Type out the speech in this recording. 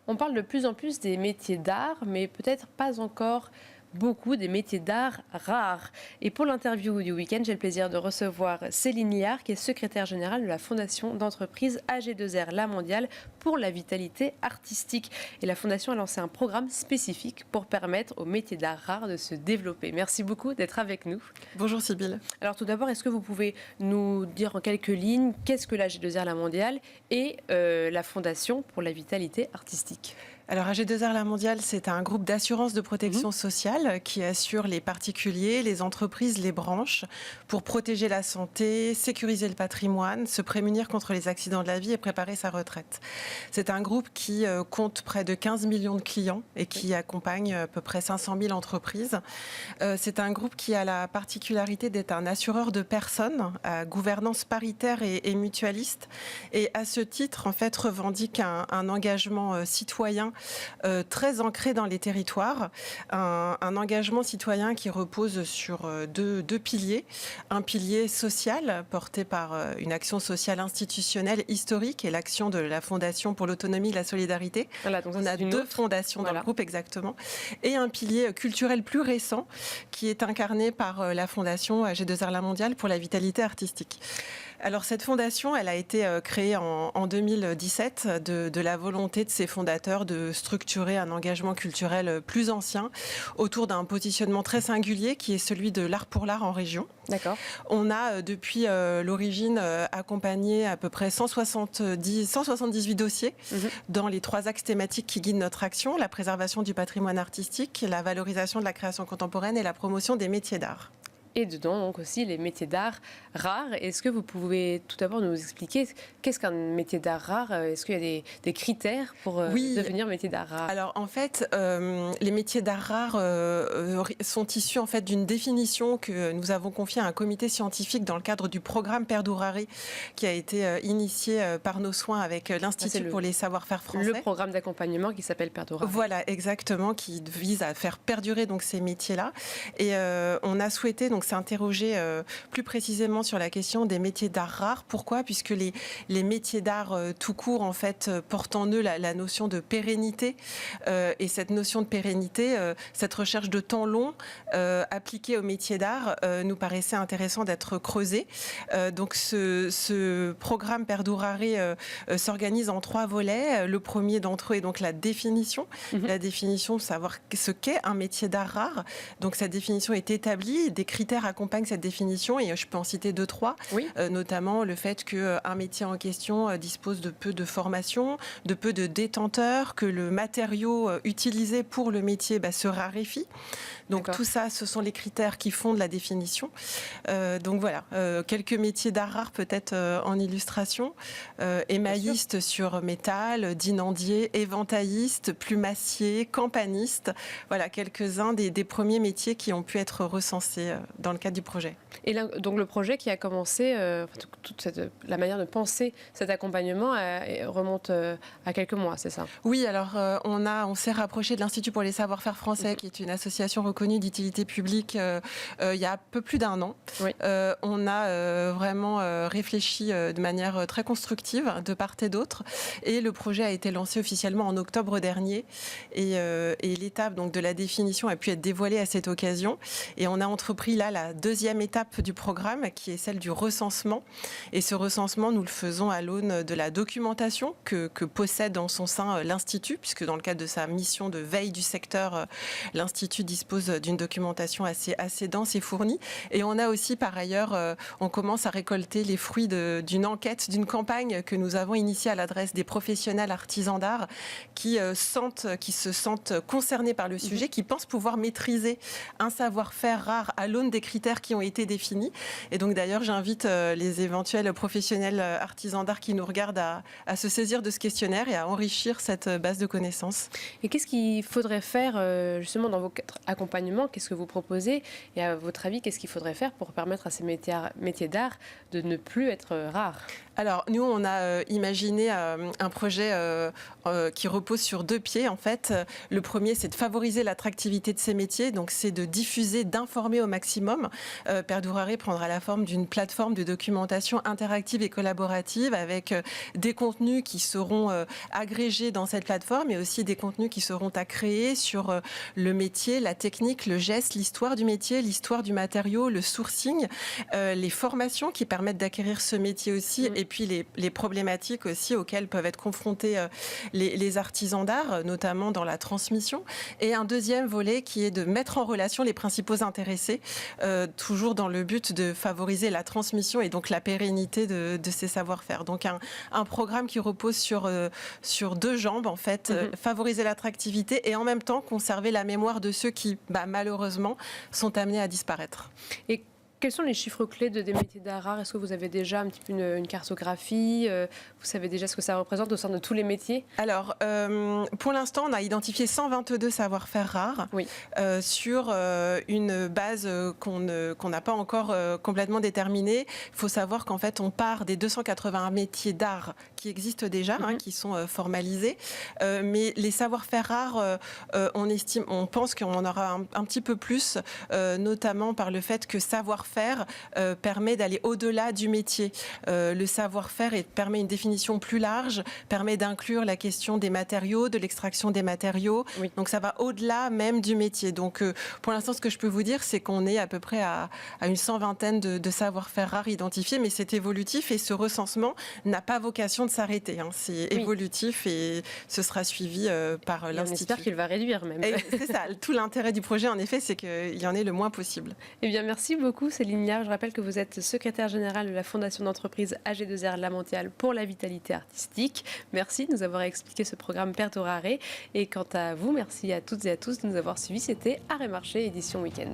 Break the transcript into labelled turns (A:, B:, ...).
A: On parle de plus en plus des métiers d'art, mais peut-être pas encore beaucoup des métiers d'art rares. Et pour l'interview du week-end, j'ai le plaisir de recevoir Céline Liard, qui est secrétaire générale de la fondation d'entreprise AG2R La Mondiale pour la vitalité artistique. Et la fondation a lancé un programme spécifique pour permettre aux métiers d'art rares de se développer. Merci beaucoup d'être avec nous.
B: Bonjour Sybille.
A: Alors tout d'abord, est-ce que vous pouvez nous dire en quelques lignes qu'est-ce que l'AG2R La Mondiale et la fondation pour la vitalité artistique ?
B: Alors AG2R La Mondiale, c'est un groupe d'assurance de protection sociale qui assure les particuliers, les entreprises, les branches pour protéger la santé, sécuriser le patrimoine, se prémunir contre les accidents de la vie et préparer sa retraite. C'est un groupe qui compte près de 15 millions de clients et qui accompagne à peu près 500 000 entreprises. C'est un groupe qui a la particularité d'être un assureur de personnes à gouvernance paritaire et mutualiste et à ce titre en fait revendique un engagement citoyen très ancré dans les territoires, un engagement citoyen qui repose sur deux piliers. Un pilier social porté par une action sociale institutionnelle historique et l'action de la Fondation pour l'autonomie et la solidarité.
A: Voilà, donc
B: on a deux fondations dans le groupe exactement. Et un pilier culturel plus récent qui est incarné par la Fondation AG2R La Mondiale pour la vitalité artistique. Alors cette fondation, elle a été créée en 2017 de la volonté de ses fondateurs de structurer un engagement culturel plus ancien autour d'un positionnement très singulier qui est celui de l'art pour l'art en région.
A: D'accord.
B: On a depuis l'origine accompagné à peu près 178 dossiers dans les 3 axes thématiques qui guident notre action, la préservation du patrimoine artistique, la valorisation de la création contemporaine et la promotion des métiers d'art.
A: Et dedans, donc aussi, les métiers d'art rares. Est-ce que vous pouvez tout d'abord nous expliquer qu'est-ce qu'un métier d'art rare ? Est-ce qu'il y a des critères pour devenir métier d'art rare ?
B: Alors, en fait, les métiers d'art rares sont issus en fait, d'une définition que nous avons confiée à un comité scientifique dans le cadre du programme Perdurare qui a été initié par nos soins avec l'Institut pour les savoir-faire français.
A: Le programme d'accompagnement qui s'appelle Perdurare.
B: Voilà, exactement, qui vise à faire perdurer donc, ces métiers-là. Et on a souhaité donc, s'interroger plus précisément sur la question des métiers d'art rares. Pourquoi ? Puisque les métiers d'art tout court en fait portent en eux la notion de pérennité et cette notion de pérennité, cette recherche de temps long appliquée aux métiers d'art nous paraissait intéressant d'être creusée. Donc ce programme Perdurare s'organise en 3 volets. Le premier d'entre eux est donc la définition. La définition, savoir ce qu'est un métier d'art rare. Donc cette définition est établie, des critères accompagnent cette définition et je peux en citer 2-3, notamment le fait qu'un métier en question dispose de peu de formation, de peu de détenteurs, que le matériau utilisé pour le métier se raréfie. Donc tout ça, ce sont les critères qui fondent la définition. Donc voilà, quelques métiers d'art rare peut-être en illustration. Émailliste sur métal, dinandier, éventailliste, plumassier, campaniste. Voilà, quelques-uns des premiers métiers qui ont pu être recensés dans le cadre du projet.
A: Et là, donc le projet qui a commencé, la manière de penser cet accompagnement remonte à quelques mois, c'est ça ?
B: Oui, alors on s'est rapproché de l'Institut pour les savoir-faire français, qui est une association reconnue d'utilité publique il y a un peu plus d'1 an.
A: Oui.
B: On a vraiment réfléchi de manière très constructive de part et d'autre et le projet a été lancé officiellement en octobre dernier et l'étape donc, de la définition a pu être dévoilée à cette occasion et on a entrepris là la 2e étape du programme qui est celle du recensement et ce recensement nous le faisons à l'aune de la documentation que possède en son sein l'Institut puisque dans le cadre de sa mission de veille du secteur l'Institut dispose d'une documentation assez dense et fournie et on a aussi par ailleurs on commence à récolter les fruits d'une enquête, d'une campagne que nous avons initiée à l'adresse des professionnels artisans d'art qui se sentent concernés par le sujet, qui pensent pouvoir maîtriser un savoir-faire rare à l'aune des critères qui ont été définis. Et donc d'ailleurs, j'invite les éventuels professionnels artisans d'art qui nous regardent à se saisir de ce questionnaire et à enrichir cette base de connaissances.
A: Et qu'est-ce qu'il faudrait faire justement dans votre accompagnement ? Qu'est-ce que vous proposez ? Et à votre avis, qu'est-ce qu'il faudrait faire pour permettre à ces métiers d'art de ne plus être rares ?
B: Alors, nous, on a imaginé un projet qui repose sur 2 pieds, en fait. Le premier, c'est de favoriser l'attractivité de ces métiers. Donc, c'est de diffuser, d'informer au maximum maximum. Perdurare prendra la forme d'une plateforme de documentation interactive et collaborative avec des contenus qui seront agrégés dans cette plateforme et aussi des contenus qui seront à créer sur le métier, la technique, le geste, l'histoire du métier, l'histoire du matériau, le sourcing, les formations qui permettent d'acquérir ce métier aussi et puis les problématiques aussi auxquelles peuvent être confrontés les artisans d'art, notamment dans la transmission. Et un deuxième volet qui est de mettre en relation les principaux intéressés, toujours dans le but de favoriser la transmission et donc la pérennité de ces savoir-faire. Donc un programme qui repose sur deux jambes, en fait, favoriser l'attractivité et en même temps conserver la mémoire de ceux qui, malheureusement, sont amenés à disparaître.
A: Et quels sont les chiffres clés des métiers d'art rare? Est-ce que vous avez déjà un petit peu une cartographie? Vous savez déjà ce que ça représente au sein de tous les métiers?
B: Alors, pour l'instant, on a identifié 122 savoir-faire rares sur une base qu'on n'a pas encore complètement déterminée. Il faut savoir qu'en fait, on part des 281 métiers d'art qui existent déjà, qui sont formalisés. Mais les savoir-faire rares, on pense qu'on en aura un petit peu plus, notamment par le fait que savoir-faire permet d'aller au-delà du métier. Le savoir-faire permet une définition plus large, permet d'inclure la question des matériaux, de l'extraction des matériaux. Oui. Donc ça va au-delà même du métier. Donc pour l'instant, ce que je peux vous dire, c'est qu'on est à peu près à une 120aine de savoir-faire rares identifiés, mais c'est évolutif et ce recensement n'a pas vocation de s'arrêter. C'est évolutif et ce sera suivi par l'Institut.
A: On espère qu'il va réduire même.
B: C'est ça. Tout l'intérêt du projet, en effet, c'est qu'il y en ait le moins possible.
A: Eh bien, merci beaucoup, Céline Liard. Je rappelle que vous êtes secrétaire générale de la Fondation d'entreprise AG2R La Mondiale pour la vitalité artistique. Merci de nous avoir expliqué ce programme Perdurare. Et quant à vous, merci à toutes et à tous de nous avoir suivis. C'était Arrêt Marché, édition Week-end.